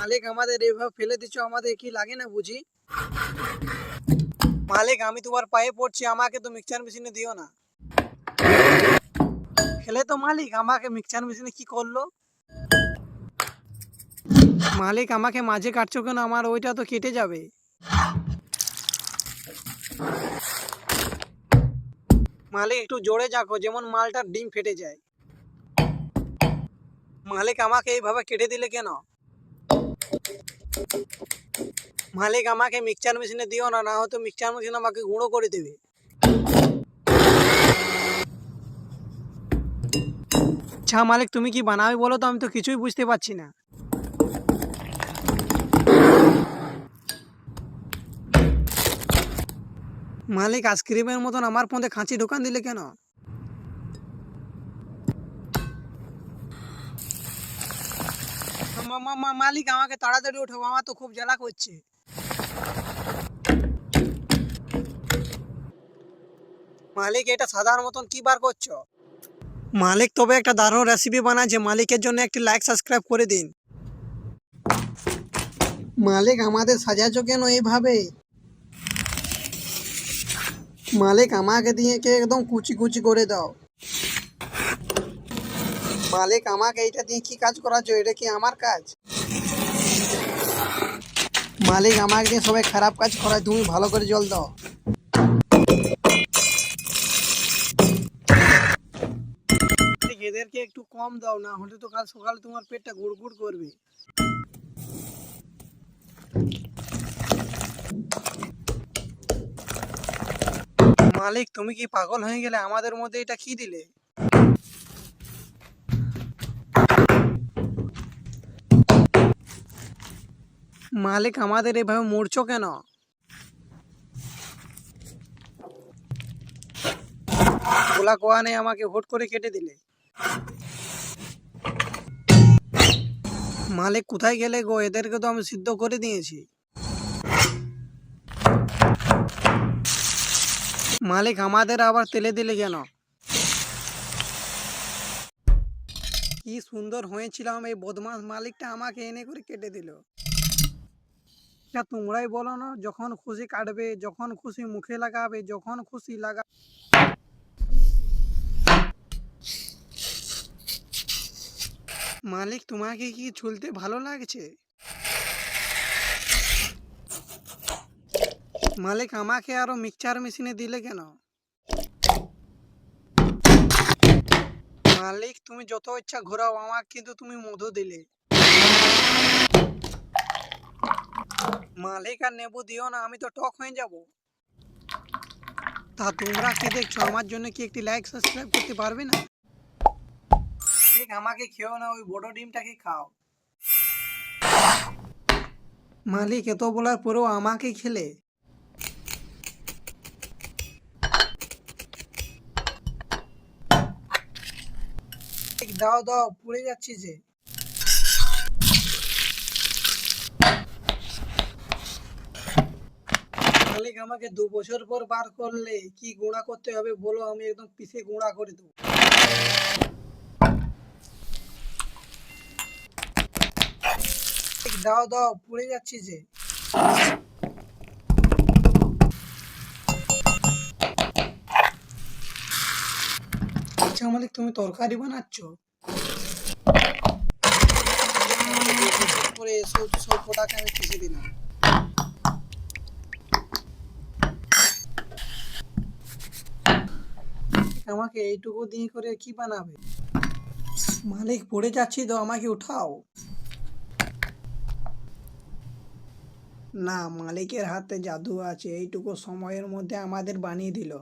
মালিক আমাদের এইভাবে ফেলে দিচ্ছ, আমাদের কি লাগে না বুঝি? মালিক আমি তোমার পায়ে পড়ছি, আমাকে তো মিক্সচার মেশিনে দিও না। খেলে তো মালিক আমাকে মিক্সচার মেশিনে কি করলো? মালিক আমাকে মাঝে কাটছো কেন? আমার ওইটা তো কেটে যাবে। মালিক একটু জোরে যাকো, যেমন মালটার ডিম ফেটে যায়। মালিক আমাকে এইভাবে কেটে দিলে কেন? মালিক আমাকে মিক্সচার মেশিনে দিও না, না হয়তো মিক্সচার মেশিন আমাকে গুঁড়ো করে দেবে। আচ্ছা মালিক তুমি কি বানাবে বলো তো, আমি তো কিছুই বুঝতে পারছি না। মালিক আইসক্রিমের মতন আমার মধ্যে খাঁচি ঢোকান দিলে কেন? মালিক আমাকে তাড়াতাড়ি ওঠো, আমার তো খুব জ্বালা করছে। মালিক এটা সাধারণ মতন কি বার করছো? মালিক তবে একটা দারুণ রেসিপি বানাচ্ছে, মালিকের জন্য একটি লাইক সাবস্ক্রাইব করে দিন। মালিক আমাদের সাজাচ্ছ কেন এইভাবে? মালিক আমাকে দিয়ে কে একদম কুচি কুচি করে দাও। মালিক আমাকে এইটা দিয়ে কি কাজ করাচ্ছ? এটা কি আমার কাজ? মালিক আমাকে দিয়ে সবাই খারাপ কাজ করায়, তুমি ভালো করে জল দাও। এদেরকে একটু কম দাও, না হলে তো কাল সকালে তোমার পেটটা গুড়গুড় করবে। মালিক তুমি কি পাগল হয়ে গেলে? আমাদের মধ্যে এটা কি দিলে? মালিক আমাদের এভাবে মরছো কেন? বলা কোয়া নেই, আমাকে হুট করে কেটে দিলে। মালিক কোথায় গেলে গো? এদেরকে তো আমি সিদ্ধ করে দিয়েছি। মালিক আমাদের আবার তেলে দিলে কেন? কি সুন্দর হয়েছিলাম, এই বদমাস মালিকটা আমাকে এনে করে কেটে দিল। এটা তোমরাই বলো না, যখন খুশি কাটবে, যখন খুশি মুখে লাগাবে, যখন খুশি লাগা। মালিক তোমাকে কি ছুলতে ভালো লাগছে? মালিক আমাকে আরো মিক্সচার মেশিনে দিলে কেন? মালিক তুমি যত ইচ্ছা ঘোরাও, আমাকে কিন্তু তুমি মধু দিলে। মালিক আর নেবু দিও না, আমি তো টক হয়ে যাব। তা তোমরা কি দেখছো? আমার জন্য কি একটি লাইক সাবস্ক্রাইব করতে পারবে না? মালিক আমাকে খেও না, ওই বড় ডিমটাকে খাও। মালিক এত বলার পরেও আমাকে খেলে? দাও দাও, পুড়ে যাচ্ছি যে। মালিক আমাকে 2 বছর পর বার করলে, কি গুঁড়া করতে হবে বলো, আমি একদম পিষে গুঁড়া করে দেবো। দাও দাও, পুড়ে যাচ্ছি যে। আচ্ছা মালিক তুমি তরকারি বানাচ্ছ? করে সব সব কটাকে আমি পিষে দিলাম। আমাকে এইটুকু দিয়ে করে কি বানাবে? মালিক পড়ে যাচ্ছি তো, আমাকে উঠাও। না, মালিকের হাতে জাদু আছে, এইটুকু সময়ের মধ্যে আমাদের বানিয়ে দিল।